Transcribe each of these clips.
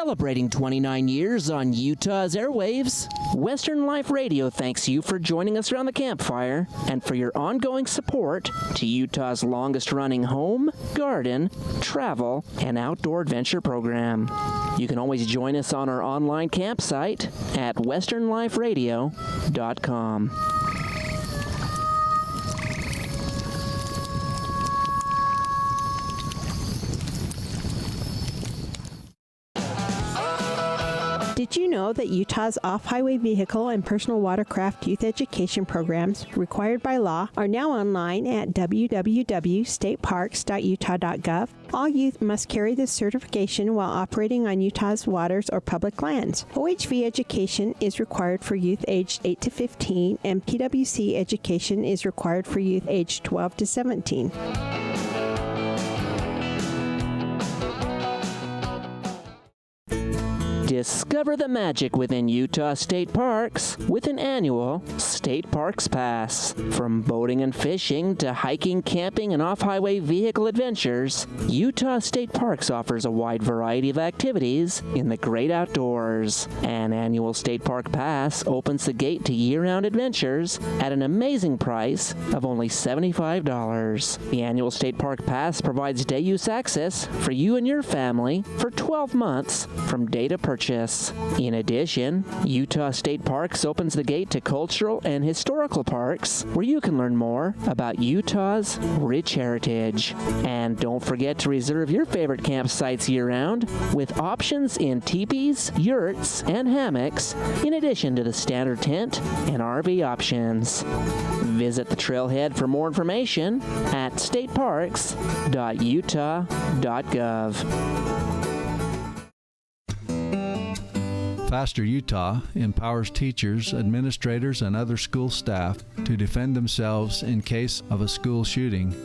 Celebrating 29 years on Utah's airwaves, Western Life Radio thanks you for joining us around the campfire and for your ongoing support to Utah's longest-running home, garden, travel, and outdoor adventure program. You can always join us on our online campsite at westernliferadio.com. Did you know that Utah's off-highway vehicle and personal watercraft youth education programs required by law are now online at www.stateparks.utah.gov? All youth must carry this certification while operating on Utah's waters or public lands. OHV education is required for youth aged 8 to 15, and PWC education is required for youth aged 12 to 17. Discover the magic within Utah State Parks with an annual State Parks Pass. From boating and fishing to hiking, camping, and off-highway vehicle adventures, Utah State Parks offers a wide variety of activities in the great outdoors. An annual State Park Pass opens the gate to year-round adventures at an amazing price of only $75. The annual State Park Pass provides day-use access for you and your family for 12 months from date of purchase. In addition, Utah State Parks opens the gate to cultural and historical parks where you can learn more about Utah's rich heritage. And don't forget to reserve your favorite campsites year-round with options in teepees, yurts, and hammocks, in addition to the standard tent and RV options. Visit the trailhead for more information at stateparks.utah.gov. Faster Utah empowers teachers, administrators, and other school staff to defend themselves in case of a school shooting.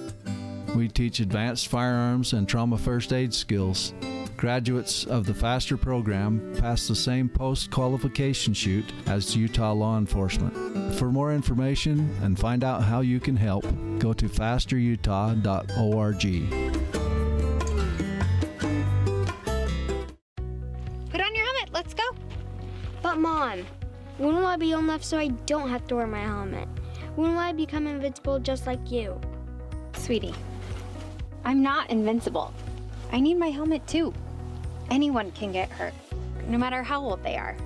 We teach advanced firearms and trauma first aid skills. Graduates of the Faster program pass the same post-qualification chute as Utah law enforcement. For more information and find out how you can help, go to fasterutah.org. Put on your helmet, let's go. But Mom, when will I be old enough so I don't have to wear my helmet? When will I become invincible just like you? Sweetie, I'm not invincible. I need my helmet too. Anyone can get hurt, no matter how old they are.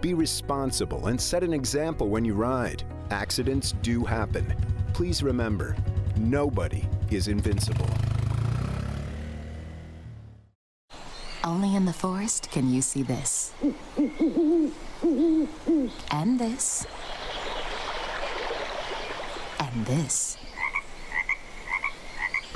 Be responsible and set an example when you ride. Accidents do happen. Please remember, nobody is invincible. Only in the forest can you see this. And this. And this.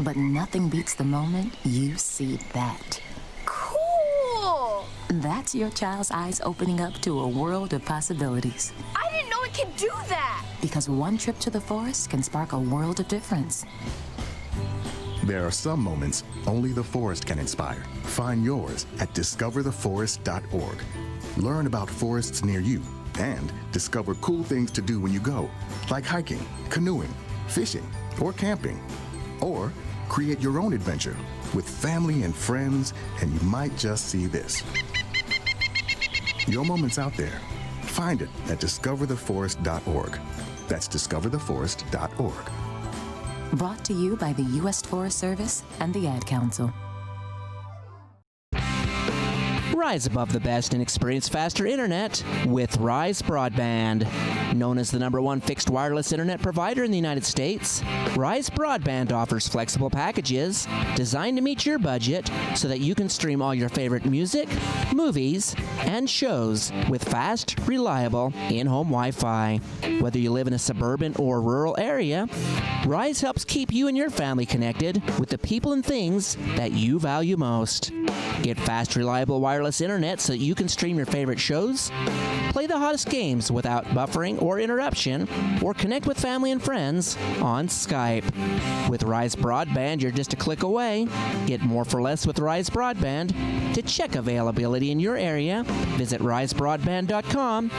But nothing beats the moment you see that. Cool! That's your child's eyes opening up to a world of possibilities. I didn't know it could do that! Because one trip to the forest can spark a world of difference. There are some moments only the forest can inspire. Find yours at discovertheforest.org. Learn about forests near you and discover cool things to do when you go, like hiking, canoeing, fishing, or camping. Or create your own adventure with family and friends, and you might just see this. Your moment's out there. Find it at discovertheforest.org. That's discovertheforest.org. Brought to you by the U.S. Forest Service and the Ad Council. Rise above the best and experience faster internet with Rise Broadband. Known as the #1 fixed wireless internet provider in the United States, Rise Broadband offers flexible packages designed to meet your budget so that you can stream all your favorite music, movies, and shows with fast, reliable, in-home Wi-Fi. Whether you live in a suburban or rural area, Rise helps keep you and your family connected with the people and things that you value most. Get fast, reliable wireless internet so that you can stream your favorite shows, play the hottest games without buffering or interruption, or connect with family and friends on Skype. With Rise Broadband, you're just a click away. Get more for less with Rise Broadband. To check availability in your area, visit risebroadband.com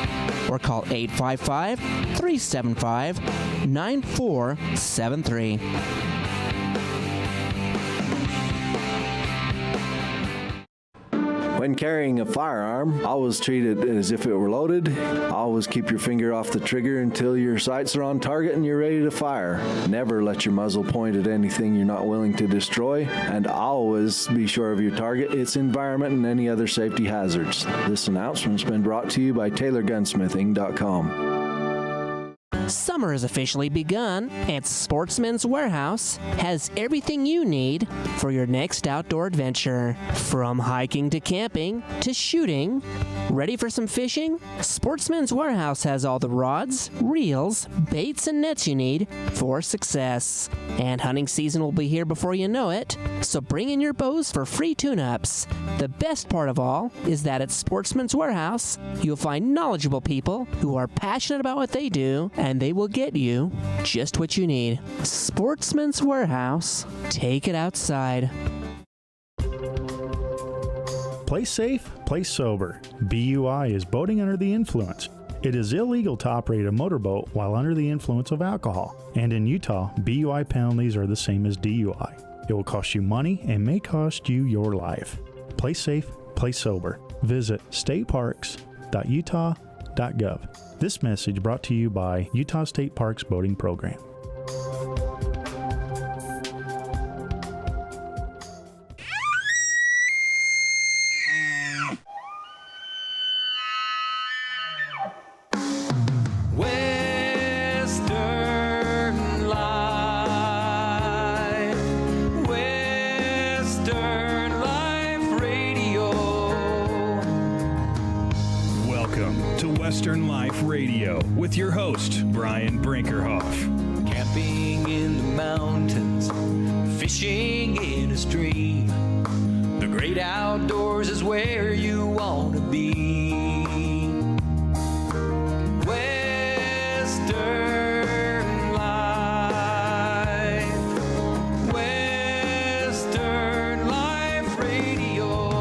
or call 855-375-9473. When carrying a firearm, always treat it as if it were loaded. Always keep your finger off the trigger until your sights are on target and you're ready to fire. Never let your muzzle point at anything you're not willing to destroy, and always be sure of your target, its environment, and any other safety hazards. This announcement's been brought to you by TaylorGunsmithing.com. Summer has officially begun, and Sportsman's Warehouse has everything you need for your next outdoor adventure. From hiking to camping to shooting. Ready for some fishing? Sportsman's Warehouse has all the rods, reels, baits, and nets you need for success. And hunting season will be here before you know it, so bring in your bows for free tune-ups. The best part of all is that at Sportsman's Warehouse, you'll find knowledgeable people who are passionate about what they do, and they will get you just what you need. Sportsman's Warehouse. Take it outside. Play safe, play sober. BUI is boating under the influence. It is illegal to operate a motorboat while under the influence of alcohol. And in Utah, BUI penalties are the same as DUI. It will cost you money and may cost you your life. Play safe, play sober. Visit stateparks.utah.gov. This message brought to you by Utah State Parks Boating Program. Western Life Radio with your host, Brian Brinkerhoff. Camping in the mountains, fishing in a stream. The great outdoors is where you want to be. Western Life, Western Life Radio.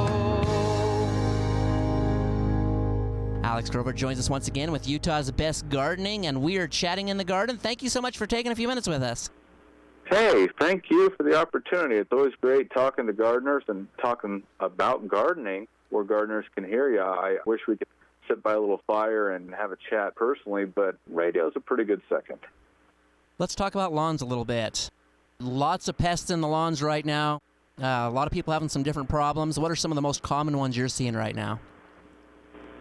Alex Grover joins us once again with Utah's Best Gardening, and we are chatting in the garden. Thank you so much for taking a few minutes with us. Hey, thank you for the opportunity. It's always great talking to gardeners and talking about gardening where gardeners can hear you. I wish we could sit by a little fire and have a chat personally, but radio's a pretty good second. Let's talk about lawns a little bit. Lots of pests in the lawns right now. A lot of people having some different problems. What are some of the most common ones you're seeing right now?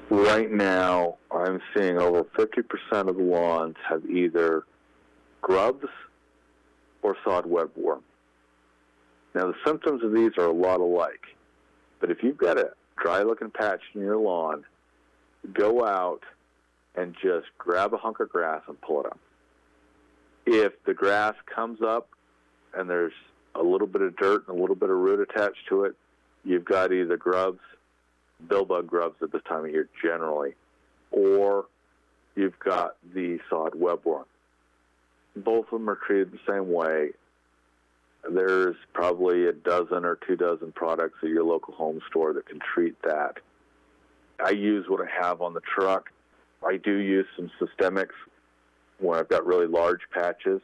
Right now, I'm seeing over 50% of the lawns have either grubs or sod webworm. Now, the symptoms of these are a lot alike, but if you've got a dry-looking patch in your lawn, go out and just grab a hunk of grass and pull it up. If the grass comes up and there's a little bit of dirt and a little bit of root attached to it, you've got either grubs, billbug grubs at this time of year generally, or you've got the sod webworm. Both of them are treated the same way. There's probably a dozen or 2 dozen products at your local home store that can treat that. I use what I have on the truck. I do use some systemics when I've got really large patches,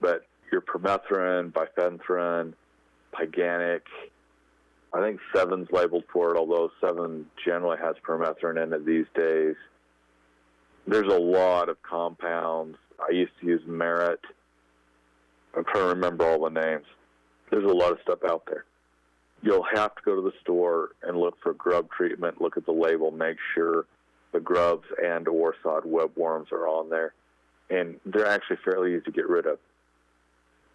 but your permethrin, bifenthrin, pyganic, I think 7's labeled for it, although 7 generally has permethrin in it these days. There's a lot of compounds. I used to use Merit. I'm trying to remember all the names. There's a lot of stuff out there. You'll have to go to the store and look for grub treatment, look at the label, make sure the grubs and or sod webworms are on there. And they're actually fairly easy to get rid of.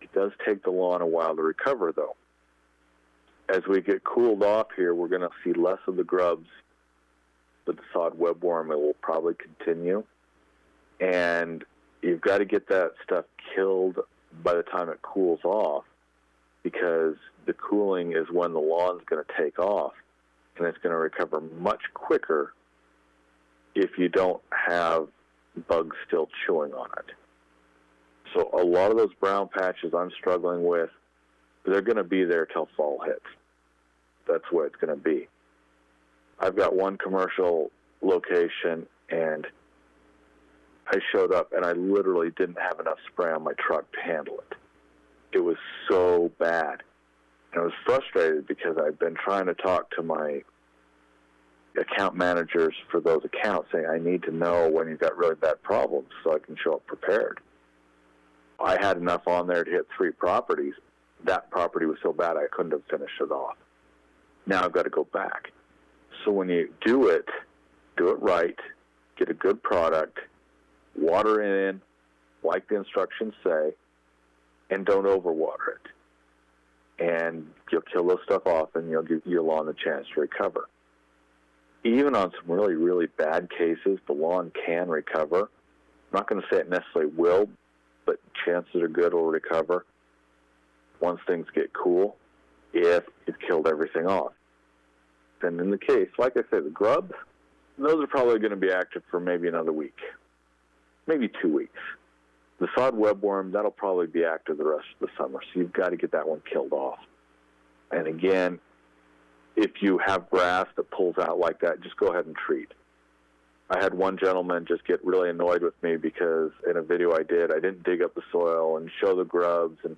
It does take the lawn a while to recover, though. As we get cooled off here, we're going to see less of the grubs, but the sod webworm, it will probably continue. And you've got to get that stuff killed by the time it cools off, because the cooling is when the lawn's going to take off, and it's going to recover much quicker if you don't have bugs still chewing on it. So a lot of those brown patches I'm struggling with, they're going to be there till fall hits. That's where it's going to be. I've got one commercial location, and I showed up, and I literally didn't have enough spray on my truck to handle it. It was so bad. And I was frustrated because I'd been trying to talk to my account managers for those accounts saying, I need to know when you've got really bad problems so I can show up prepared. I had enough on there to hit 3 properties. That property was so bad I couldn't have finished it off. Now I've got to go back. So when you do it right, get a good product, water it in, like the instructions say, and don't overwater it. And you'll kill those stuff off, and you'll give your lawn a chance to recover. Even on some really, really bad cases, the lawn can recover. I'm not going to say it necessarily will, but chances are good it'll recover once things get cool, if you've killed everything off. And in the case, like I said, the grubs, those are probably going to be active for maybe another week, maybe 2 weeks. The sod webworm, that'll probably be active the rest of the summer, so you've got to get that one killed off. And again, if you have grass that pulls out like that, just go ahead and treat. I had one gentleman just get really annoyed with me because in a video I didn't dig up the soil and show the grubs, and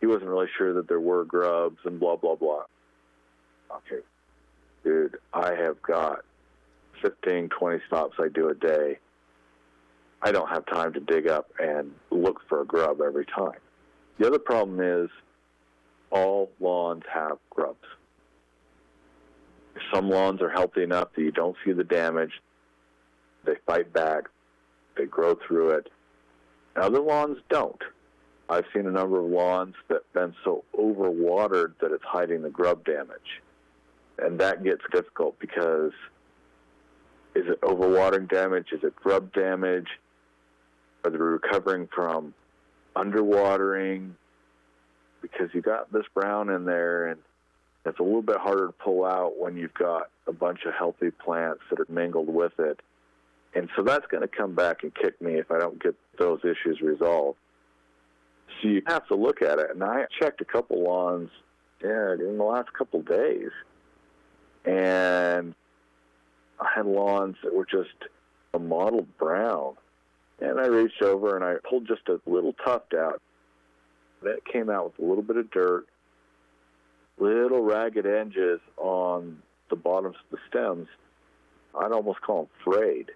he wasn't really sure that there were grubs and blah, blah, blah. Okay, dude, I have got 15, 20 stops I do a day. I don't have time to dig up and look for a grub every time. The other problem is all lawns have grubs. Some lawns are healthy enough that you don't see the damage. They fight back. They grow through it. Other lawns don't. I've seen a number of lawns that have been so overwatered that it's hiding the grub damage. And that gets difficult because is it overwatering damage? Is it grub damage? Are they recovering from underwatering? Because you got this brown in there, and it's a little bit harder to pull out when you've got a bunch of healthy plants that are mingled with it. And so that's going to come back and kick me if I don't get those issues resolved. So you have to look at it. And I checked a couple lawns in the last couple days. And I had lawns that were just a mottled brown. And I reached over and I pulled just a little tuft out. That came out with a little bit of dirt, little ragged edges on the bottoms of the stems. I'd almost call them frayed.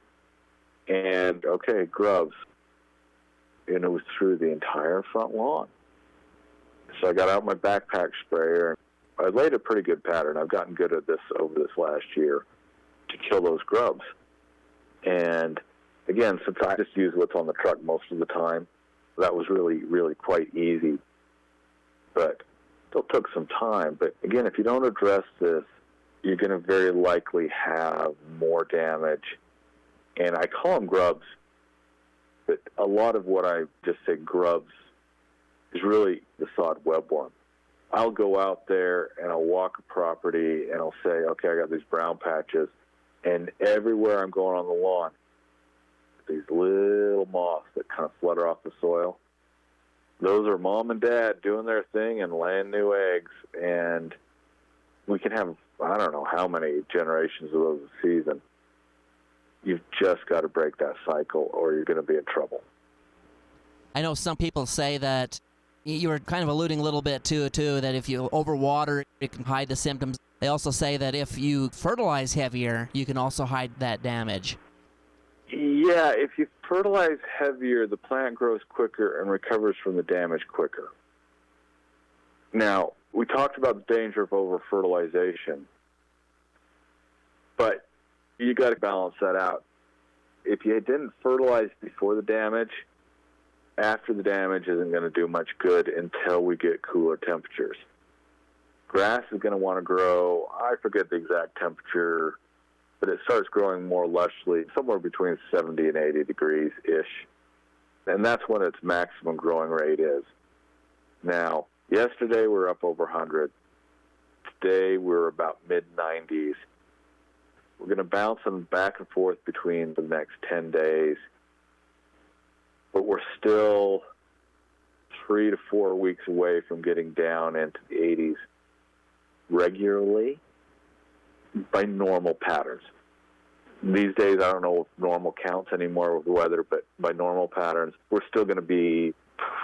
And, okay, grubs. And it was through the entire front lawn. So I got out my backpack sprayer. I laid a pretty good pattern. I've gotten good at this over this last year to kill those grubs. And, again, since I just use what's on the truck most of the time, that was really, really quite easy. But it still took some time. But, again, if you don't address this, you're going to very likely have more damage. And I call them grubs, but a lot of what I just say grubs is really the sod webworm. I'll go out there and I'll walk a property and I'll say, okay, I got these brown patches, and everywhere I'm going on the lawn, these little moths that kind of flutter off the soil. Those are mom and dad doing their thing and laying new eggs, and we can have, I don't know how many generations of those a season. You've just got to break that cycle or you're going to be in trouble. I know some people say that, you were kind of alluding a little bit to it too, that if you overwater, it can hide the symptoms. They also say that if you fertilize heavier, you can also hide that damage. Yeah, if you fertilize heavier, the plant grows quicker and recovers from the damage quicker. Now, we talked about the danger of over-fertilization, but you got to balance that out. If you didn't fertilize before the damage, after the damage isn't going to do much good until we get cooler temperatures. Grass is going to want to grow, I forget the exact temperature, but it starts growing more lushly, somewhere between 70 and 80 degrees-ish. And that's when its maximum growing rate is. Now, yesterday we were up over 100. Today we're about mid-90s. We're going to bounce them back and forth between the next 10 days. But we're still 3 to 4 weeks away from getting down into the 80s regularly by normal patterns. These days, I don't know if normal counts anymore with the weather, but by normal patterns, we're still going to be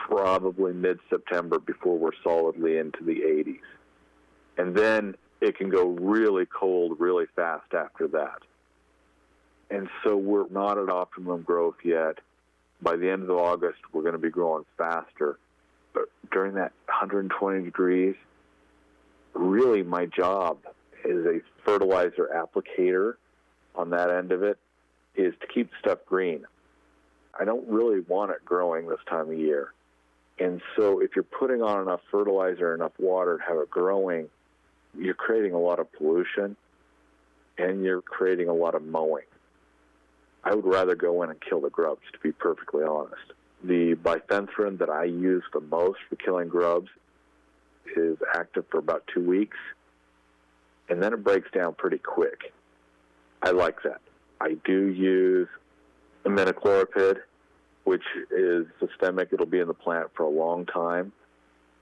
probably mid-September before we're solidly into the 80s. And then it can go really cold really fast after that. And so we're not at optimum growth yet. By the end of August, we're going to be growing faster. But during that 120 degrees, really my job as a fertilizer applicator on that end of it is to keep stuff green. I don't really want it growing this time of year. And so if you're putting on enough fertilizer, enough water to have it growing, you're creating a lot of pollution and you're creating a lot of mowing. I would rather go in and kill the grubs, to be perfectly honest. The bifenthrin that I use the most for killing grubs is active for about 2 weeks, and then it breaks down pretty quick. I like that. I do use imidacloprid, which is systemic. It'll be in the plant for a long time.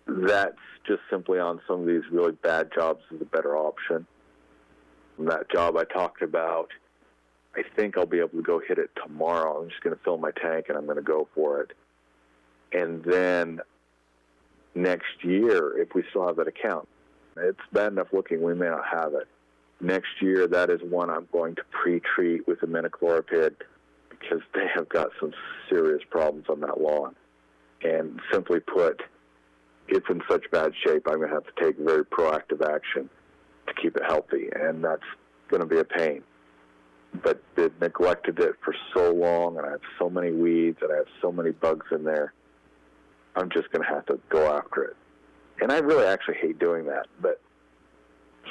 That's just simply on some of these really bad jobs is a better option. And that job I talked about, I think I'll be able to go hit it tomorrow. I'm just going to fill my tank and I'm going to go for it. And then next year, if we still have that account, it's bad enough looking, we may not have it. Next year, that is one I'm going to pre-treat with imidacloprid because they have got some serious problems on that lawn. And simply put, it's in such bad shape, I'm going to have to take very proactive action to keep it healthy, and that's going to be a pain. But they've neglected it for so long, and I have so many weeds, and I have so many bugs in there, I'm just going to have to go after it. And I really actually hate doing that, but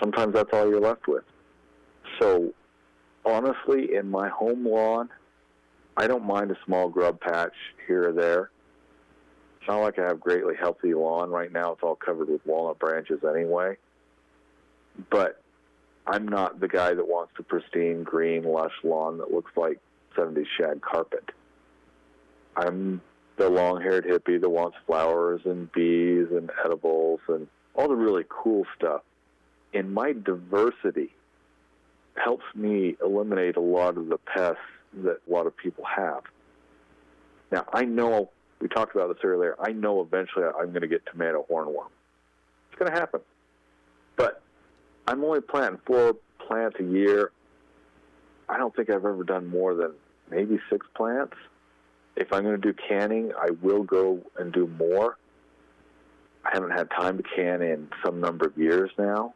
sometimes that's all you're left with. So, honestly, in my home lawn, I don't mind a small grub patch here or there. It's not like I have greatly healthy lawn right now. It's all covered with walnut branches anyway. But I'm not the guy that wants the pristine, green, lush lawn that looks like 70s shag carpet. I'm the long-haired hippie that wants flowers and bees and edibles and all the really cool stuff. And my diversity helps me eliminate a lot of the pests that a lot of people have. Now, I know, we talked about this earlier, I know eventually I'm going to get tomato hornworm. It's going to happen. But I'm only planting 4 plants a year. I don't think I've ever done more than maybe 6 plants. If I'm going to do canning, I will go and do more. I haven't had time to can in some number of years now.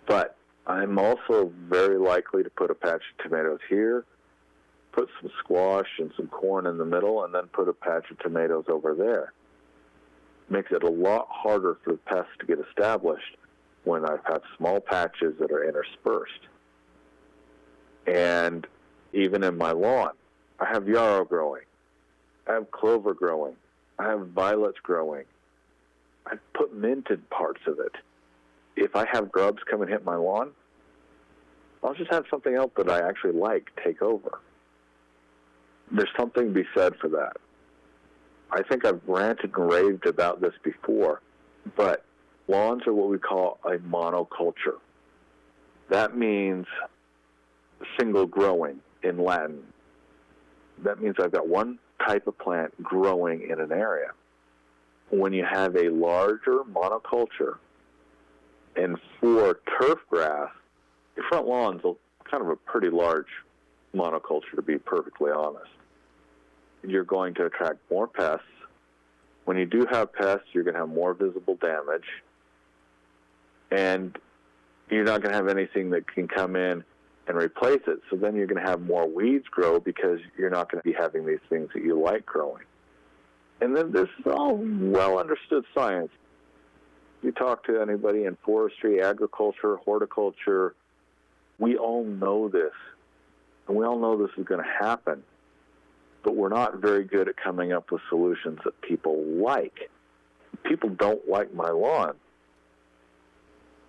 But I'm also very likely to put a patch of tomatoes here, put some squash and some corn in the middle, and then put a patch of tomatoes over there. Makes it a lot harder for the pests to get established when I've had small patches that are interspersed. And even in my lawn, I have yarrow growing. I have clover growing. I have violets growing. I put minted parts of it. If I have grubs come and hit my lawn, I'll just have something else that I actually like take over. There's something to be said for that. I think I've ranted and raved about this before, but lawns are what we call a monoculture. That means single growing in Latin. That means I've got one type of plant growing in an area. When you have a larger monoculture and for turf grass, your front lawn's kind of a pretty large monoculture, to be perfectly honest. You're going to attract more pests. When you do have pests, you're going to have more visible damage. And you're not going to have anything that can come in and replace it. So then you're going to have more weeds grow because you're not going to be having these things that you like growing. And then this is all well understood science. You talk to anybody in forestry, agriculture, horticulture, we all know this. And we all know this is going to happen. But we're not very good at coming up with solutions that people like. People don't like my lawn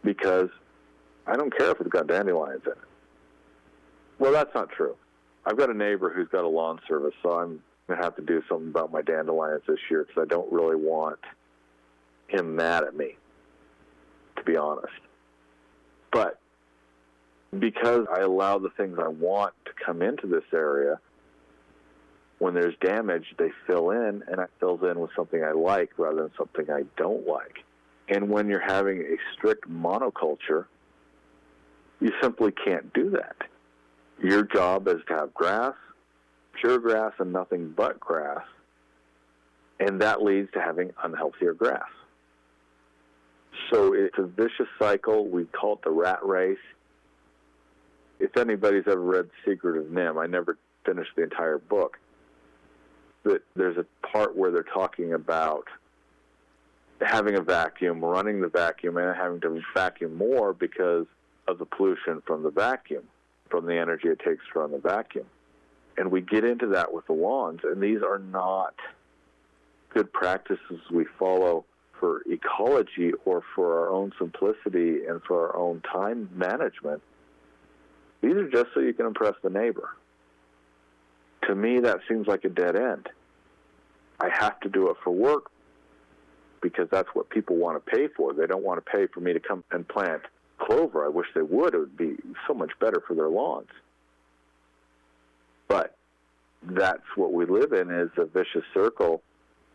because I don't care if it's got dandelions in it. Well, that's not true. I've got a neighbor who's got a lawn service, so I'm going to have to do something about my dandelions this year because I don't really want him mad at me, to be honest. But because I allow the things I want to come into this area, when there's damage, they fill in, and it fills in with something I like rather than something I don't like. And when you're having a strict monoculture, you simply can't do that. Your job is to have grass, pure grass, and nothing but grass. And that leads to having unhealthier grass. So it's a vicious cycle. We call it the rat race. If anybody's ever read Secret of NIM, I never finished the entire book, but there's a part where they're talking about having a vacuum, running the vacuum, and having to vacuum more because of the pollution from the vacuum, from the energy it takes to run the vacuum. And we get into that with the lawns, and these are not good practices we follow for ecology or for our own simplicity and for our own time management. These are just so you can impress the neighbor. To me, that seems like a dead end. I have to do it for work because that's what people want to pay for. They don't want to pay for me to come and plant clover. I wish they would. It would be so much better for their lawns. But that's what we live in, is a vicious circle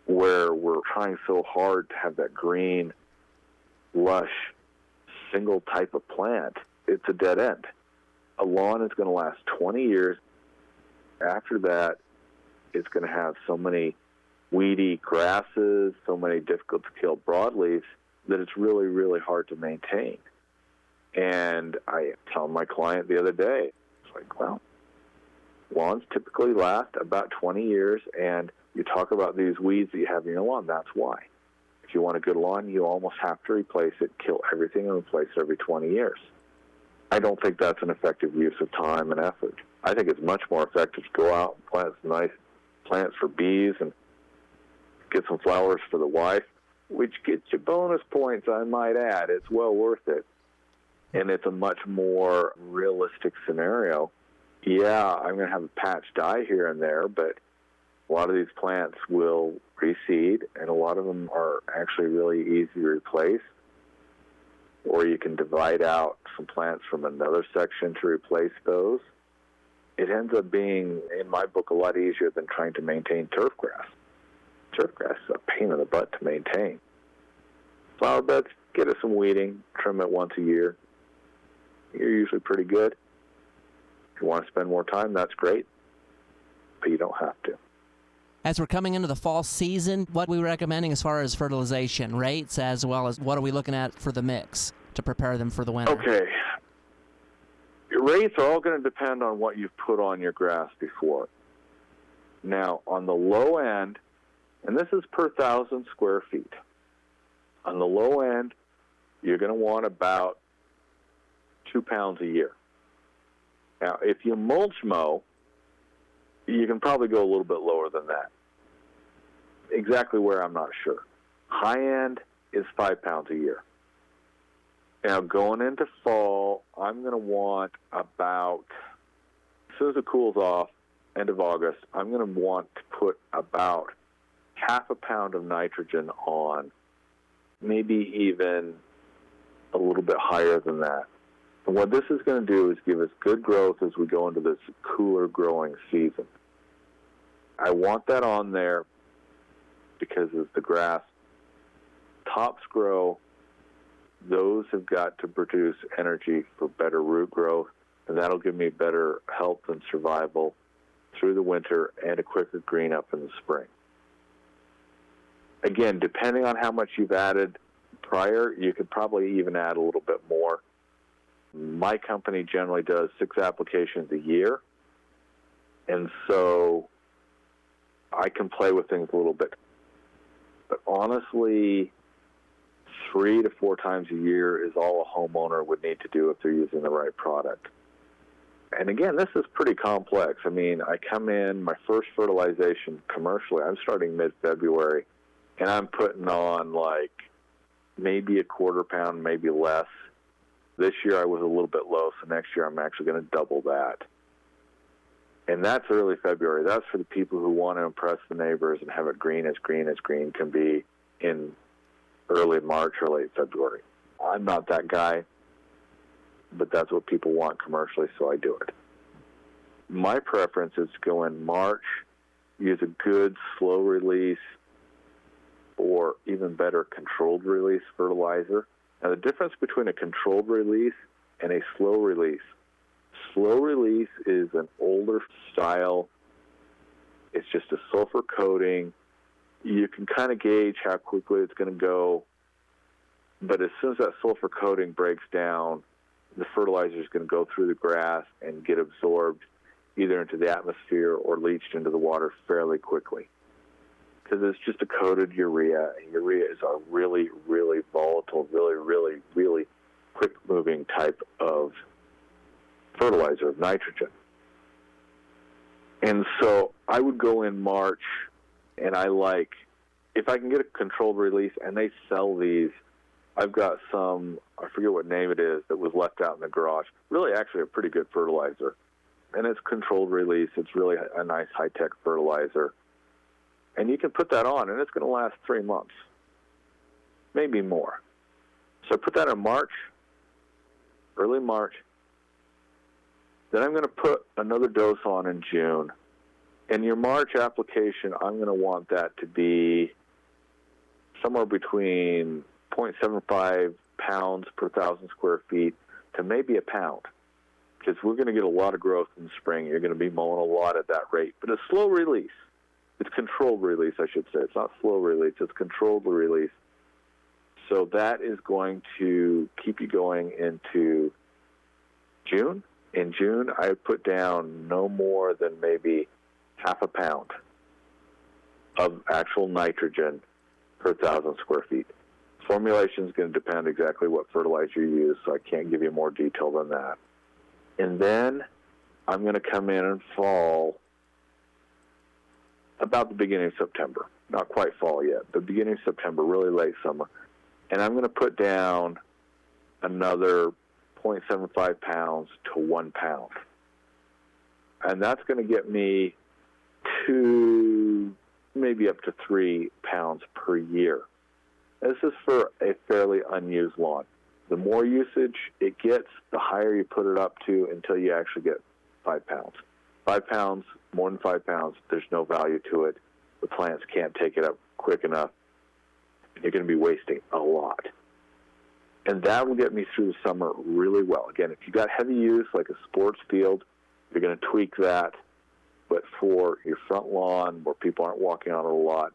where we're trying so hard to have that green, lush, single type of plant. It's a dead end. A lawn is going to last 20 years. After that, it's going to have so many weedy grasses, so many difficult-to-kill broadleaves, that it's really, really hard to maintain. And I told my client the other day, it's like, well, lawns typically last about 20 years, and you talk about these weeds that you have in your lawn, that's why. If you want a good lawn, you almost have to replace it, kill everything, and replace it every 20 years. I don't think that's an effective use of time and effort. I think it's much more effective to go out and plant some nice plants for bees and get some flowers for the wife, which gets you bonus points, I might add. It's well worth it. And it's a much more realistic scenario. Yeah, I'm going to have a patch die here and there, but a lot of these plants will reseed, and a lot of them are actually really easy to replace. Or you can divide out some plants from another section to replace those. It ends up being, in my book, a lot easier than trying to maintain turf grass. Turf grass is a pain in the butt to maintain. Flower beds, get it some weeding, trim it once a year. You're usually pretty good. If you want to spend more time, that's great, but you don't have to. As we're coming into the fall season, what are we recommending as far as fertilization rates, as well as what are we looking at for the mix to prepare them for the winter? Okay. Your rates are all going to depend on what you've put on your grass before. Now, on the low end, and this is per 1,000 square feet, on the low end, you're going to want about 2 pounds a year. Now, if you mulch mow, you can probably go a little bit lower than that. Exactly where, I'm not sure. High end is 5 pounds a year. Now, going into fall, I'm going to want about, as soon as it cools off, end of August, I'm going to want to put about half a pound of nitrogen on, maybe even a little bit higher than that. And what this is going to do is give us good growth as we go into this cooler growing season. I want that on there because as the grass tops grow, those have got to produce energy for better root growth, and that'll give me better health and survival through the winter and a quicker green up in the spring. Again, depending on how much you've added prior, you could probably even add a little bit more. My company generally does 6 applications a year, and so I can play with things a little bit. But honestly, 3 to 4 times a year is all a homeowner would need to do if they're using the right product. And again, this is pretty complex. I mean, I come in, my first fertilization commercially, I'm starting mid-February, and I'm putting on like maybe a quarter pound, maybe less. This year I was a little bit low, so next year I'm actually going to double that. And that's early February. That's for the people who want to impress the neighbors and have it green as green can be in early March or late February. I'm not that guy, but that's what people want commercially, so I do it. My preference is to go in March, use a good slow release, or even better, controlled release fertilizer. Now, the difference between a controlled release and a slow release. Slow release is an older style. It's just a sulfur coating. You can kind of gauge how quickly it's going to go, but as soon as that sulfur coating breaks down, the fertilizer is going to go through the grass and get absorbed either into the atmosphere or leached into the water fairly quickly, because it's just a coated urea. And urea is a really, really volatile, really quick-moving type of fertilizer, of nitrogen. And so I would go in March, and if I can get a controlled release, and they sell these. I've got some, I forget what name it is, that was left out in the garage. Really, actually, a pretty good fertilizer. And it's controlled release. It's really a nice high-tech fertilizer. And you can put that on, and it's going to last 3 months, maybe more. So I put that in March, early March. Then I'm going to put another dose on in June. In your March application, I'm going to want that to be somewhere between 0.75 pounds per 1,000 square feet to maybe a pound, because we're going to get a lot of growth in the spring. You're going to be mowing a lot at that rate. But it's slow release. It's controlled release, I should say. It's not slow release. It's controlled release. So that is going to keep you going into June. In June, I put down no more than maybe half a pound of actual nitrogen per 1,000 square feet. Formulation is going to depend exactly what fertilizer you use, so I can't give you more detail than that. And then I'm going to come in fall, about the beginning of September. Not quite fall yet, but beginning of September, really late summer. And I'm going to put down another 0.75 pounds to 1 pound. And that's going to get me to maybe up to 3 pounds per year. This is for a fairly unused lawn. The more usage it gets, the higher you put it up to until you actually get 5 pounds. 5 pounds, more than 5 pounds, there's no value to it. The plants can't take it up quick enough. You're going to be wasting a lot. And that will get me through the summer really well. Again, if you got heavy use, like a sports field, you're going to tweak that. But for your front lawn, where people aren't walking on it a lot,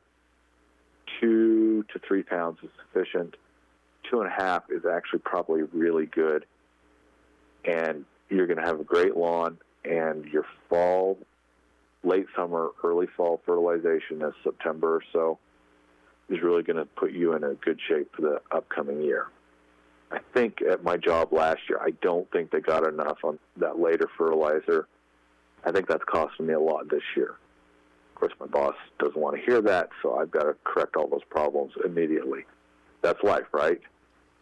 2 to 3 pounds is sufficient. 2.5 is actually probably really good. And you're going to have a great lawn, and your fall, late summer, early fall fertilization as September or so is really going to put you in a good shape for the upcoming year. I think at my job last year, I don't think they got enough on that later fertilizer. I think that's costing me a lot this year. Of course, my boss doesn't want to hear that, so I've got to correct all those problems immediately. That's life, right?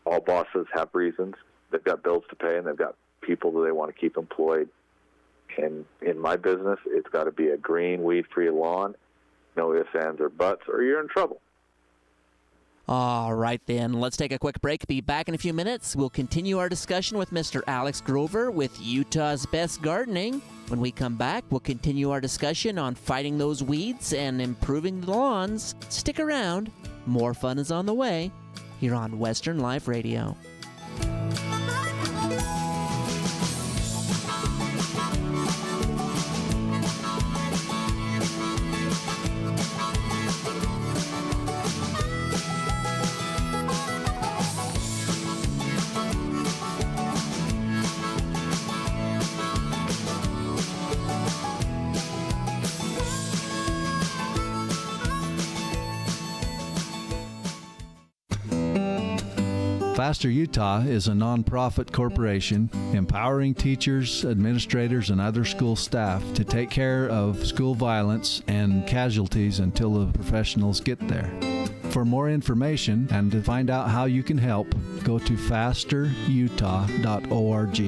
All bosses have reasons. They've got bills to pay, and they've got people that they want to keep employed. And in my business, it's got to be a green, weed-free lawn, no ifs, ands, or buts, or you're in trouble. All right, then. Let's take a quick break. Be back in a few minutes. We'll continue our discussion with Mr. Alex Grover with Utah's Best Gardening. When we come back, we'll continue our discussion on fighting those weeds and improving the lawns. Stick around. More fun is on the way here on Western Life Radio. Faster Utah is a nonprofit corporation empowering teachers, administrators, and other school staff to take care of school violence and casualties until the professionals get there. For more information and to find out how you can help, go to fasterutah.org.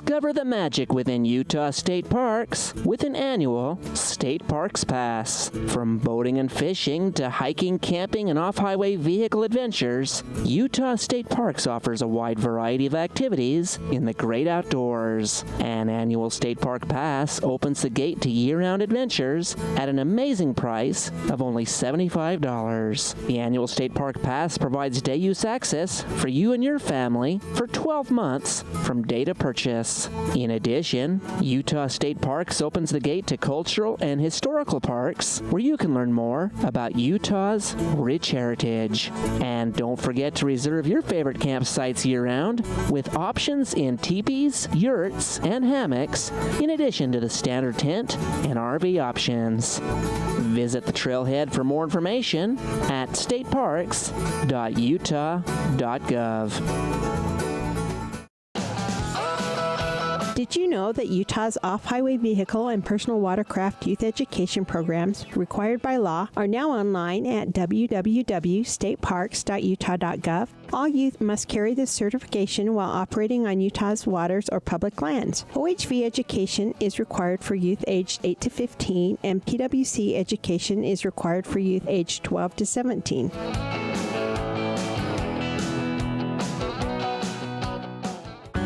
Discover the magic within Utah state parks with an annual State Parks Pass. From boating and fishing to hiking, camping, and off-highway vehicle adventures, Utah State Parks offers a wide variety of activities in the great outdoors. An annual State Park Pass opens the gate to year-round adventures at an amazing price of only $75. The annual State Park Pass provides day-use access for you and your family for 12 months from date of purchase. In addition, Utah State Parks opens the gate to cultural and historical parks where you can learn more about Utah's rich heritage. And don't forget to reserve your favorite campsites year-round with options in teepees, yurts, and hammocks, in addition to the standard tent and RV options. Visit the trailhead for more information at stateparks.utah.gov. Did you know that Utah's off-highway vehicle and personal watercraft youth education programs required by law are now online at www.stateparks.utah.gov? All youth must carry this certification while operating on Utah's waters or public lands. OHV education is required for youth aged 8 to 15, and PWC education is required for youth aged 12 to 17.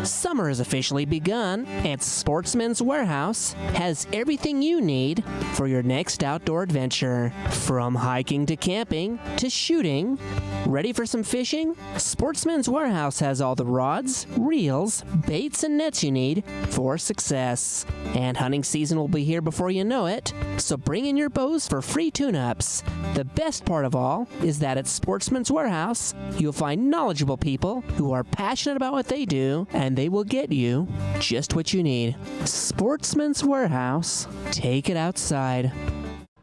Summer has officially begun, and Sportsman's Warehouse has everything you need for your next outdoor adventure. From hiking to camping to shooting. Ready for some fishing? Sportsman's Warehouse has all the rods, reels, baits, and nets you need for success. And hunting season will be here before you know it, so bring in your bows for free tune-ups. The best part of all is that at Sportsman's Warehouse, you'll find knowledgeable people who are passionate about what they do, and they will get you just what you need. Sportsman's Warehouse. Take it outside.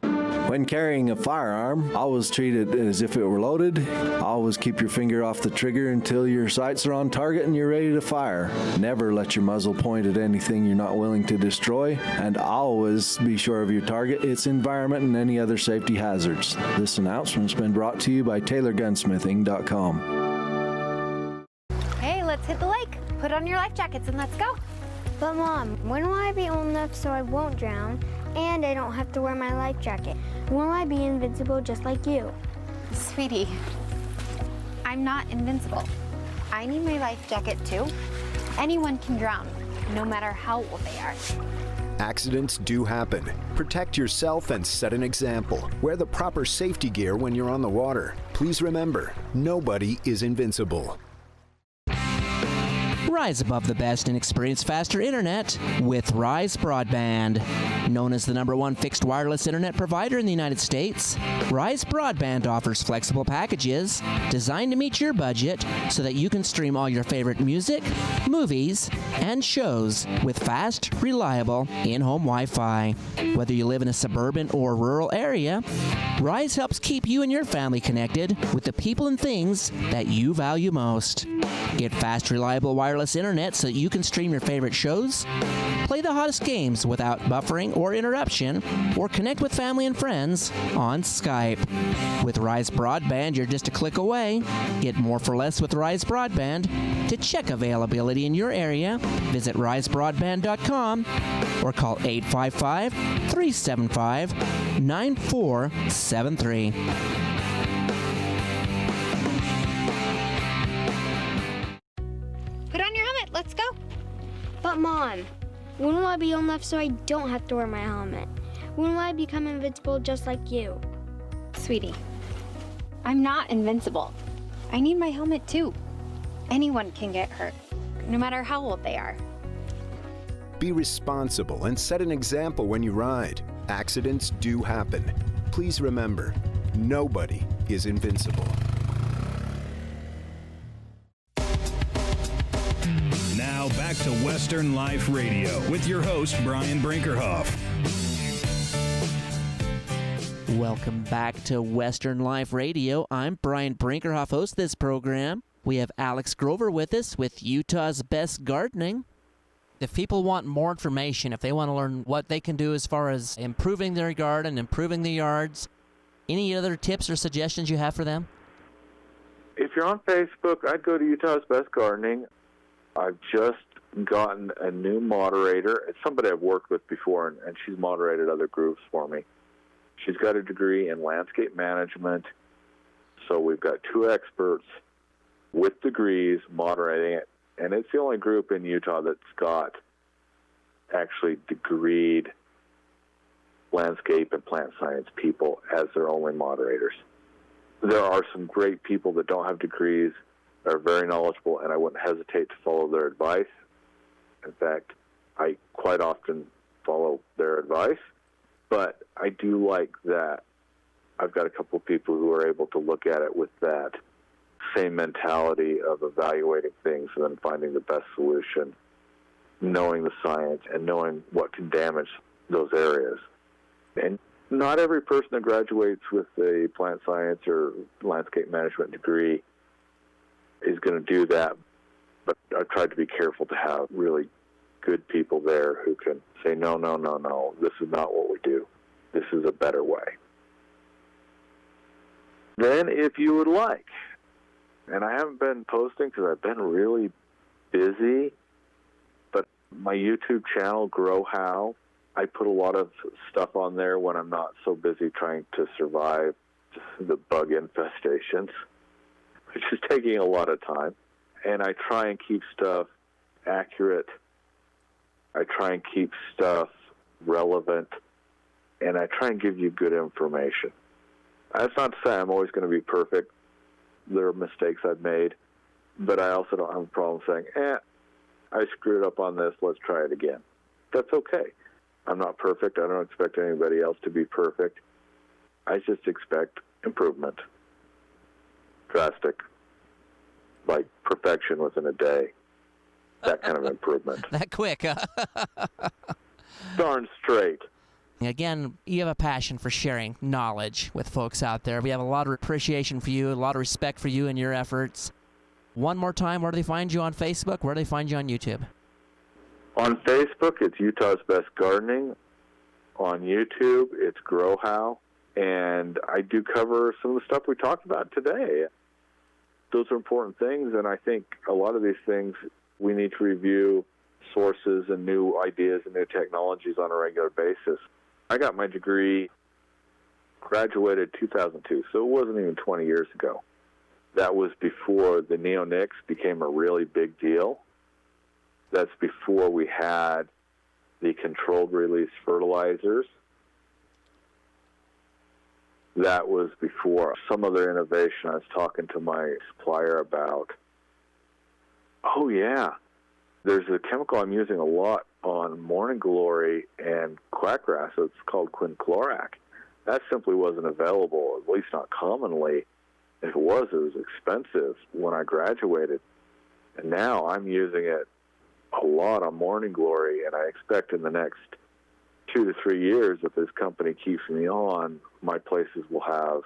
When carrying a firearm, always treat it as if it were loaded. Always keep your finger off the trigger until your sights are on target and you're ready to fire. Never let your muzzle point at anything you're not willing to destroy. And always be sure of your target, its environment, and any other safety hazards. This announcement's been brought to you by TaylorGunsmithing.com. Hey, let's hit the lake. Put on your life jackets and let's go. But Mom, when will I be old enough so I won't drown and I don't have to wear my life jacket? When will I be invincible just like you? Sweetie, I'm not invincible. I need my life jacket too. Anyone can drown, no matter how old they are. Accidents do happen. Protect yourself and set an example. Wear the proper safety gear when you're on the water. Please remember, nobody is invincible. Rise above the best and experience faster internet with Rise Broadband. Known as the #1 fixed wireless internet provider in the United States, Rise Broadband offers flexible packages designed to meet your budget so that you can stream all your favorite music, movies, and shows with fast, reliable, in-home Wi-Fi. Whether you live in a suburban or rural area, Rise helps keep you and your family connected with the people and things that you value most. Get fast, reliable wireless internet so that you can stream your favorite shows, play the hottest games without buffering or interruption, or connect with family and friends on Skype. With Rise Broadband, you're just a click away. Get more for less with Rise Broadband. To check availability in your area, visit risebroadband.com or call 855-375-9473. Put on your helmet, let's go. But Mom, when will I be old enough so I don't have to wear my helmet? When will I become invincible just like you? Sweetie, I'm not invincible. I need my helmet too. Anyone can get hurt, no matter how old they are. Be responsible and set an example when you ride. Accidents do happen. Please remember, nobody is invincible. Now back to Western Life Radio with your host, Brian Brinkerhoff. Welcome back to Western Life Radio. I'm Brian Brinkerhoff, host of this program. We have Alex Grover with us with Utah's Best Gardening. If people want more information, if they want to learn what they can do as far as improving their garden, improving the yards, any other tips or suggestions you have for them? If you're on Facebook, I'd go to Utah's Best Gardening. I've just gotten a new moderator. It's somebody I've worked with before, and she's moderated other groups for me. She's got a degree in landscape management, so we've got 2 experts with degrees moderating it, and it's the only group in Utah that's got actually degreed landscape and plant science people as their only moderators. There are some great people that don't have degrees, that are very knowledgeable, and I wouldn't hesitate to follow their advice. In fact, I quite often follow their advice, but I do like that I've got a couple of people who are able to look at it with that same mentality of evaluating things and then finding the best solution, knowing the science and knowing what can damage those areas. And not every person that graduates with a plant science or landscape management degree is going to do that, but I've tried to be careful to have really good people there who can say, no, this is not what we do. This is a better way. Then, if you would like, and I haven't been posting because I've been really busy, but my YouTube channel, Grow How, I put a lot of stuff on there when I'm not so busy trying to survive the bug infestations, which is taking a lot of time. And I try and keep stuff accurate. I try and keep stuff relevant. And I try and give you good information. That's not to say I'm always going to be perfect. There are mistakes I've made. But I also don't have a problem saying, I screwed up on this, let's try it again. That's okay. I'm not perfect. I don't expect anybody else to be perfect. I just expect improvement. Drastic. Like perfection within a day. That kind of improvement. That quick, huh? Darn straight. Again, you have a passion for sharing knowledge with folks out there. We have a lot of appreciation for you, a lot of respect for you and your efforts. One more time, where do they find you on Facebook? Where do they find you on YouTube? On Facebook, it's Utah's Best Gardening. On YouTube, it's Grow How. And I do cover some of the stuff we talked about today. Those are important things, and I think a lot of these things we need to review sources and new ideas and new technologies on a regular basis. I got my degree, graduated 2002, so it wasn't even 20 years ago. That was before the neonics became a really big deal. That's before we had the controlled release fertilizers. That was before some other innovation I was talking to my supplier about. Oh, yeah. There's a chemical I'm using a lot on morning glory and quackgrass. It's called quinclorac. That simply wasn't available, at least not commonly. If it was expensive when I graduated. And now I'm using it a lot on morning glory, and I expect in the next 2 to 3 years, if this company keeps me on, my places will have,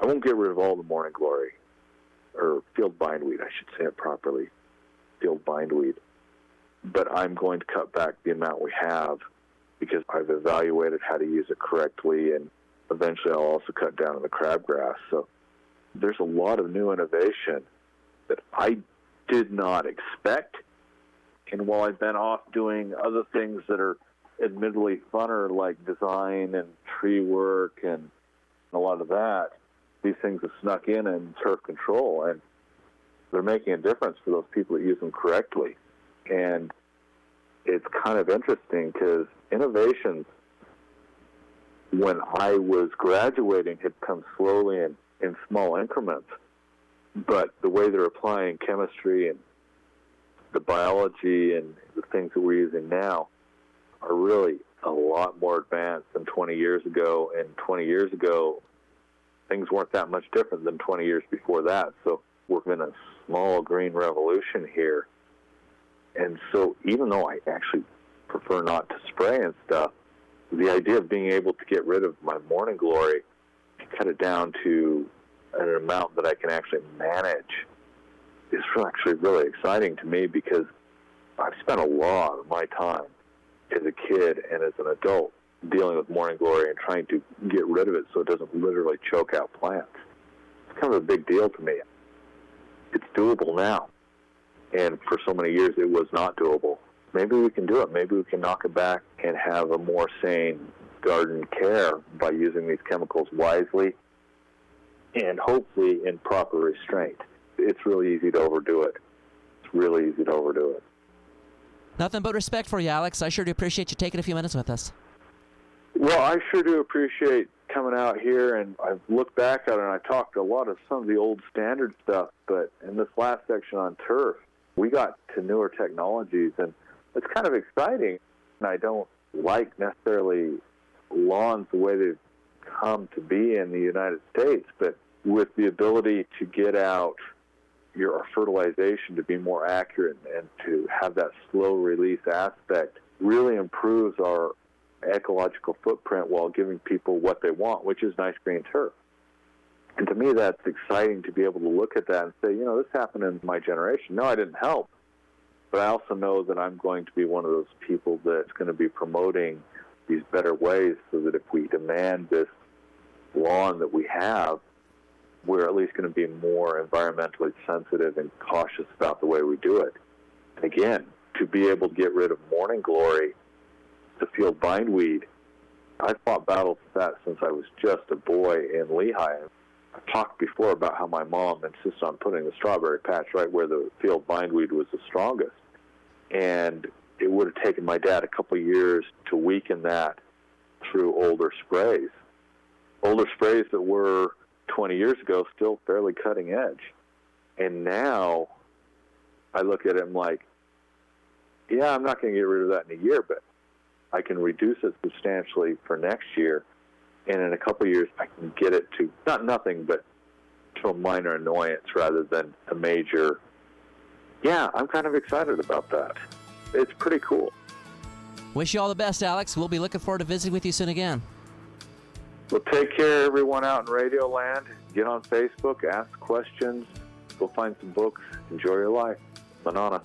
I won't get rid of all the morning glory, or field bindweed, I should say it properly, field bindweed, but I'm going to cut back the amount we have because I've evaluated how to use it correctly, and eventually I'll also cut down on the crabgrass. So there's a lot of new innovation that I did not expect. And while I've been off doing other things that are admittedly funner, like design and tree work and a lot of that, these things have snuck in and turf control, and they're making a difference for those people that use them correctly. And it's kind of interesting because innovations, when I was graduating, had come slowly in small increments. But the way they're applying chemistry and the biology and the things that we're using now are really a lot more advanced than 20 years ago. And 20 years ago, things weren't that much different than 20 years before that. So we're in a small green revolution here. And so even though I actually prefer not to spray and stuff, the idea of being able to get rid of my morning glory and cut it down to an amount that I can actually manage is actually really exciting to me, because I've spent a lot of my time as a kid and as an adult dealing with morning glory and trying to get rid of it so it doesn't literally choke out plants. It's kind of a big deal to me. It's doable now. And for so many years, it was not doable. Maybe we can do it. Maybe we can knock it back and have a more sane garden care by using these chemicals wisely and hopefully in proper restraint. It's really easy to overdo it. It's really easy to overdo it. Nothing but respect for you, Alex. I sure do appreciate you taking a few minutes with us. Well, I sure do appreciate coming out here, and I've looked back at it, and I talked a lot of some of the old standard stuff, but in this last section on turf, we got to newer technologies, and it's kind of exciting. And I don't like necessarily lawns the way they've come to be in the United States, but with the ability to get out your fertilization to be more accurate and to have that slow release aspect really improves our ecological footprint while giving people what they want, which is nice green turf. And to me, that's exciting to be able to look at that and say, you know, this happened in my generation. No, I didn't help, but I also know that I'm going to be one of those people that's going to be promoting these better ways so that if we demand this lawn that we have, we're at least going to be more environmentally sensitive and cautious about the way we do it. And again, to be able to get rid of morning glory, the field bindweed, I've fought battles with that since I was just a boy in Lehigh. I've talked before about how my mom insists on putting the strawberry patch right where the field bindweed was the strongest. And it would have taken my dad a couple of years to weaken that through older sprays. Older sprays that were 20 years ago still fairly cutting edge. And now I look at it and I'm like, yeah, I'm not going to get rid of that in a year, but I can reduce it substantially for next year, and in a couple of years I can get it to, not nothing, but to a minor annoyance rather than a major. Yeah, I'm kind of excited about that. It's pretty cool. Wish you all the best, Alex. We'll be looking forward to visiting with you soon again. Well, take care, everyone out in Radio Land. Get on Facebook, ask questions, go find some books, enjoy your life. Manana.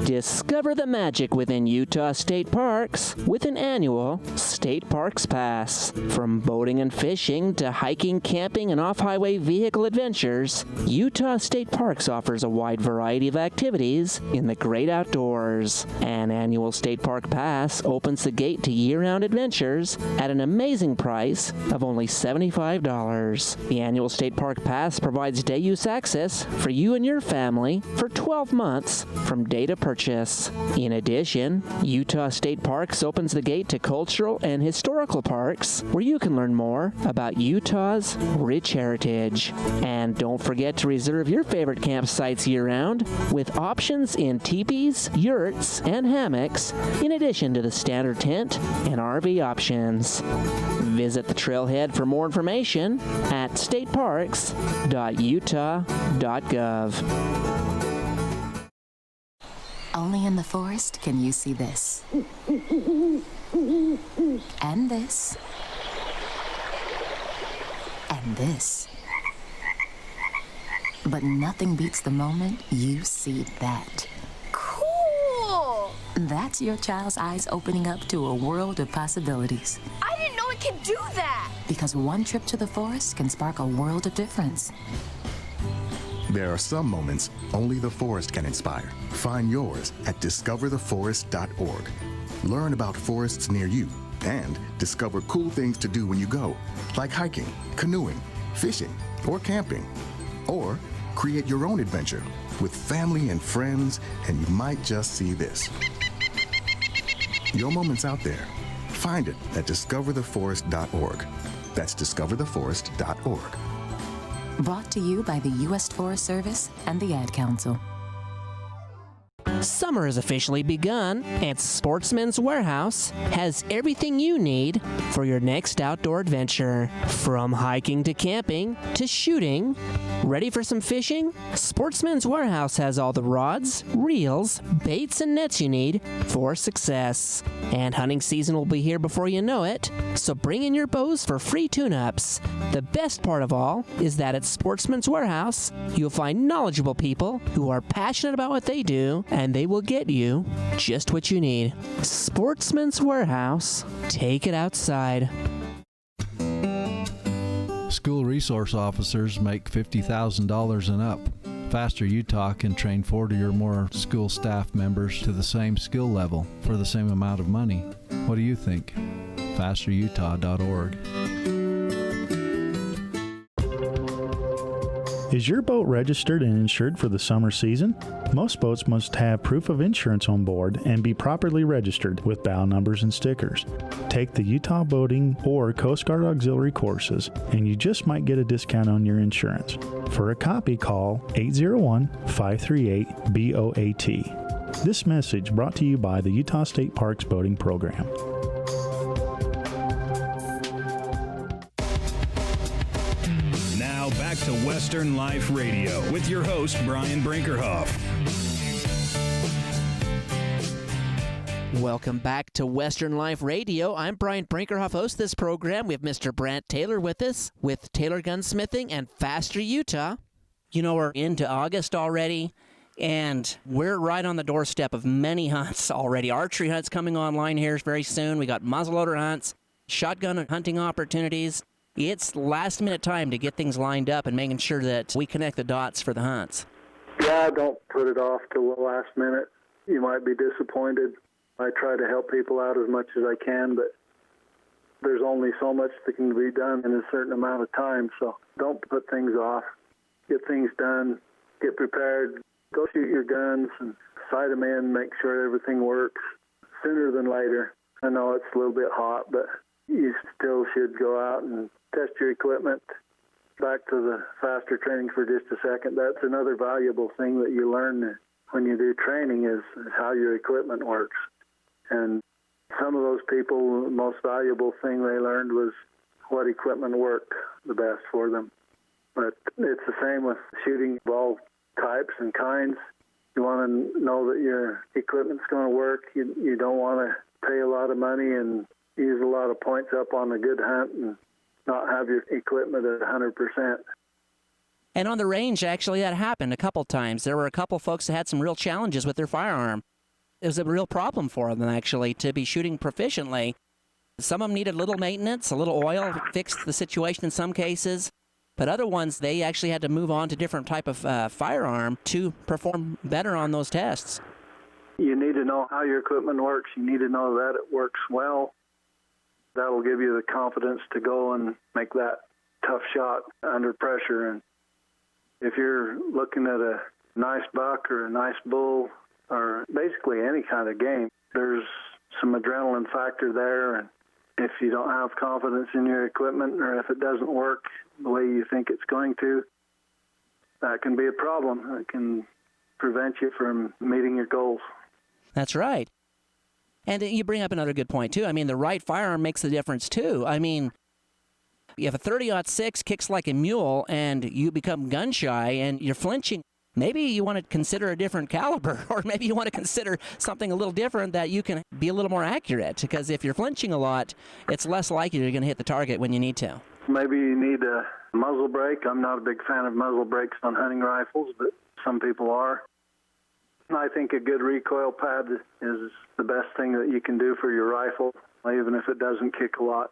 Discover the magic within Utah state parks with an annual State Parks Pass. From boating and fishing to hiking, camping, and off-highway vehicle adventures, Utah State Parks offers a wide variety of activities in the great outdoors. An annual State Park Pass opens the gate to year-round adventures at an amazing price of only $75. The annual State Park Pass provides day-use access for you and your family for 12 months from date of purchase. In addition, Utah State Parks opens the gate to cultural and historical parks where you can learn more about Utah's rich heritage. And don't forget to reserve your favorite campsites year-round with options in teepees, yurts, and hammocks, in addition to the standard tent and RV options. Visit the trailhead for more information at stateparks.utah.gov. Only in the forest can you see this. And this. And this. But nothing beats the moment you see that. Cool! That's your child's eyes opening up to a world of possibilities. I didn't know it could do that! Because one trip to the forest can spark a world of difference. There are some moments only the forest can inspire. Find yours at discovertheforest.org. Learn about forests near you and discover cool things to do when you go, like hiking, canoeing, fishing, or camping. Or create your own adventure with family and friends, and you might just see this. Your moment's out there. Find it at discovertheforest.org. That's discovertheforest.org. Brought to you by the U.S. Forest Service and the Ad Council. Summer has officially begun, and Sportsman's Warehouse has everything you need for your next outdoor adventure. From hiking to camping to shooting. Ready for some fishing? Sportsman's Warehouse has all the rods, reels, baits, and nets you need for success. And hunting season will be here before you know it, so bring in your bows for free tune-ups. The best part of all is that at Sportsman's Warehouse, you'll find knowledgeable people who are passionate about what they do, and they will get you just what you need. Sportsman's Warehouse. Take it outside. School resource officers make $50,000 and up. Faster Utah can train 40 or more school staff members to the same skill level for the same amount of money. What do you think? FasterUtah.org. Is your boat registered and insured for the summer season? Most boats must have proof of insurance on board and be properly registered with bow numbers and stickers. Take the Utah Boating or Coast Guard Auxiliary courses, and you just might get a discount on your insurance. For a copy, call 801-538-BOAT. This message brought to you by the Utah State Parks Boating Program. Now back to Western Life Radio with your host, Brian Brinkerhoff. Welcome back to Western Life Radio. I'm Brian Brinkerhoff, host of this program. We have Mr. Brant Taylor with us with Taylor Gunsmithing and Faster Utah. You know, we're into August already, and we're right on the doorstep of many hunts already. Archery hunts coming online here very soon. We got muzzleloader hunts, shotgun hunting opportunities. It's last-minute time to get things lined up and making sure that we connect the dots for the hunts. Yeah, don't put it off till the last minute. You might be disappointed. I try to help people out as much as I can, but there's only so much that can be done in a certain amount of time, so don't put things off. Get things done, get prepared, go shoot your guns and sight them in, make sure everything works sooner than later. I know it's a little bit hot, but you still should go out and test your equipment. Back to the faster training for just a second. That's another valuable thing that you learn when you do training is how your equipment works. And some of those people, the most valuable thing they learned was what equipment worked the best for them. But it's the same with shooting of all types and kinds. You want to know that your equipment's going to work. You don't want to pay a lot of money and use a lot of points up on a good hunt and not have your equipment at 100%. And on the range, actually, that happened a couple times. There were a couple folks that had some real challenges with their firearm. It was a real problem for them, actually, to be shooting proficiently. Some of them needed a little maintenance, a little oil, fixed the situation in some cases. But other ones, they actually had to move on to different type of firearm to perform better on those tests. You need to know how your equipment works. You need to know that it works well. That will give you the confidence to go and make that tough shot under pressure. And if you're looking at a nice buck or a nice bull or basically any kind of game, there's some adrenaline factor there. And if you don't have confidence in your equipment or if it doesn't work the way you think it's going to, that can be a problem. It can prevent you from meeting your goals. That's right. And you bring up another good point, too. I mean, the right firearm makes the difference, too. I mean, you have a 30-06 kicks like a mule and you become gun-shy and you're flinching. Maybe you want to consider a different caliber, or maybe you want to consider something a little different that you can be a little more accurate, because if you're flinching a lot, it's less likely you're going to hit the target when you need to. Maybe you need a muzzle brake. I'm not a big fan of muzzle brakes on hunting rifles, but some people are. I think a good recoil pad is the best thing that you can do for your rifle, even if it doesn't kick a lot.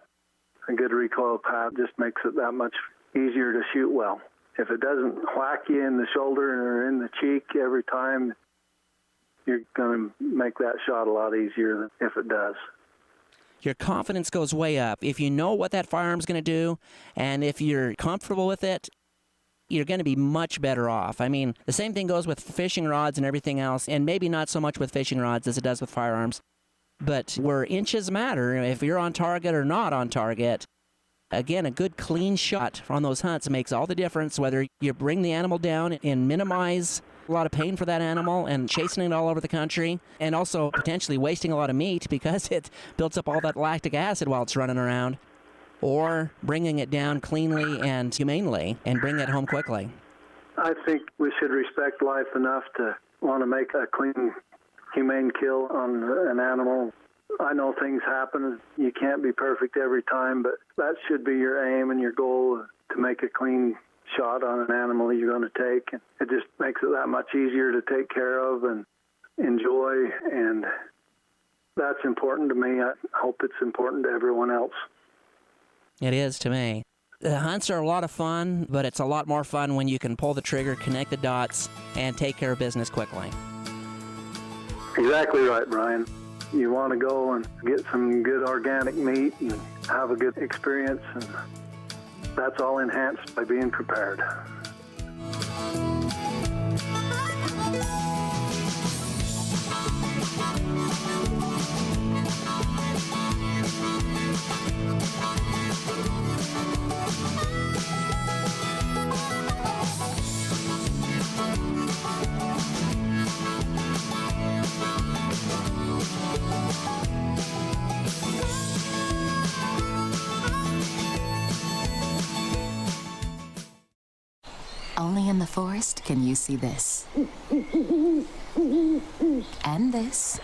A good recoil pad just makes it that much easier to shoot well. If it doesn't whack you in the shoulder or in the cheek every time, you're going to make that shot a lot easier than if it does. Your confidence goes way up. If you know what that firearm's going to do, and if you're comfortable with it, you're going to be much better off. I mean, the same thing goes with fishing rods and everything else, and maybe not so much with fishing rods as it does with firearms. But where inches matter, if you're on target or not on target, again, a good clean shot on those hunts makes all the difference, whether you bring the animal down and minimize a lot of pain for that animal and chasing it all over the country, and also potentially wasting a lot of meat because it builds up all that lactic acid while it's running around, or bringing it down cleanly and humanely and bring it home quickly? I think we should respect life enough to want to make a clean, humane kill on an animal. I know things happen. You can't be perfect every time, but that should be your aim and your goal, to make a clean shot on an animal you're going to take. And it just makes it that much easier to take care of and enjoy, and that's important to me. I hope it's important to everyone else. It is to me. The hunts are a lot of fun, but it's a lot more fun when you can pull the trigger, connect the dots, and take care of business quickly. Exactly right, Brian. You want to go and get some good organic meat and have a good experience, and that's all enhanced by being prepared. Only in the forest can you see this. And this.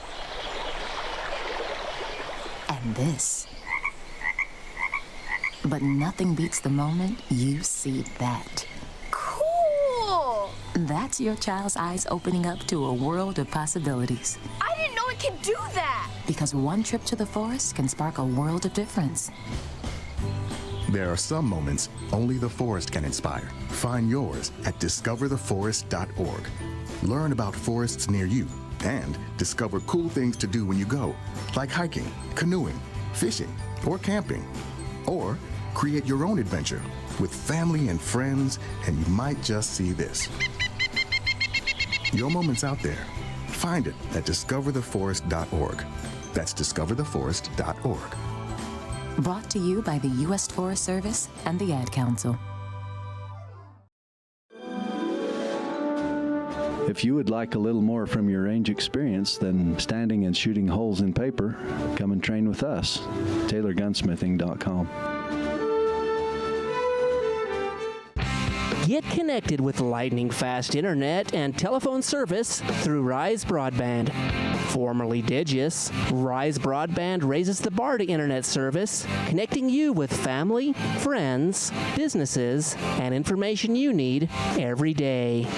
And this. But nothing beats the moment you see that. Cool! That's your child's eyes opening up to a world of possibilities. I didn't know it could do that! Because one trip to the forest can spark a world of difference. There are some moments only the forest can inspire. Find yours at discovertheforest.org. Learn about forests near you and discover cool things to do when you go, like hiking, canoeing, fishing, or camping. Or create your own adventure with family and friends, and you might just see this. Your moment's out there. Find it at discovertheforest.org. That's discovertheforest.org. Brought to you by the U.S. Forest Service and the Ad Council. If you would like a little more from your range experience than standing and shooting holes in paper, come and train with us. TaylorGunsmithing.com. Get connected with lightning-fast internet and telephone service through Rise Broadband. Formerly Digis, Rise Broadband raises the bar to internet service, connecting you with family, friends, businesses, and information you need every day.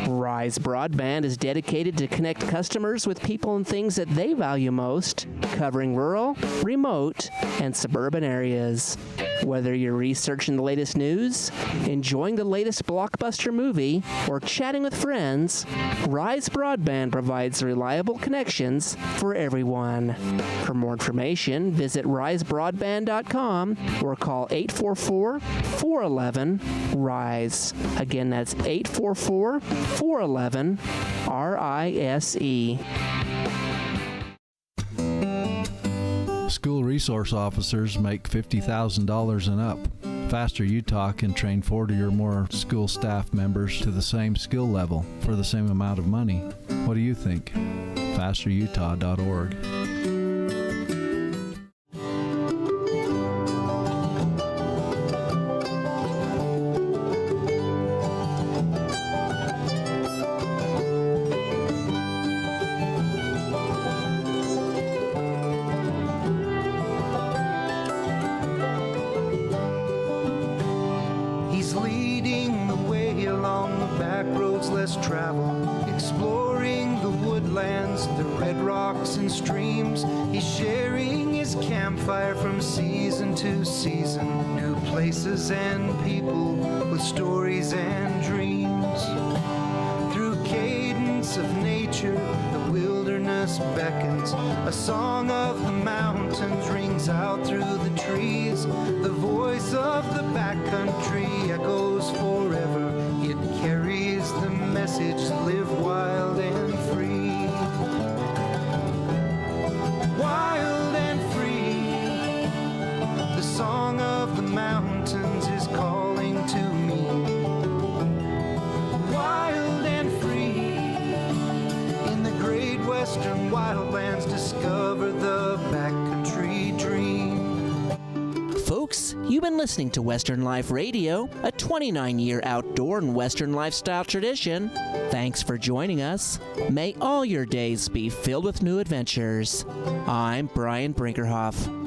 Rise Broadband is dedicated to connect customers with people and things that they value most, covering rural, remote, and suburban areas. Whether you're researching the latest news, enjoying the latest blockbuster movie, or chatting with friends, Rise Broadband provides reliable connections for everyone. For more information, visit risebroadband.com or call 844-411-RISE. Again, that's 844-411-RISE. School resource officers make $50,000 and up. Faster Utah can train 40 or more school staff members to the same skill level for the same amount of money. What do you think? FasterUtah.org. And people with stories and dreams. Through cadence of nature, the wilderness beckons. A song of the mountains rings out through the trees. The voice of the backcountry echoes forever. It carries the message, live wild and free. Wild and free. The song of the mountains is calling to me. Wild and free. western wildlands, discover the backcountry dream. Folks, you've been listening to Western Life Radio, a 29-year outdoor and Western lifestyle tradition. Thanks for joining us. May all your days be filled with new adventures. I'm Brian Brinkerhoff.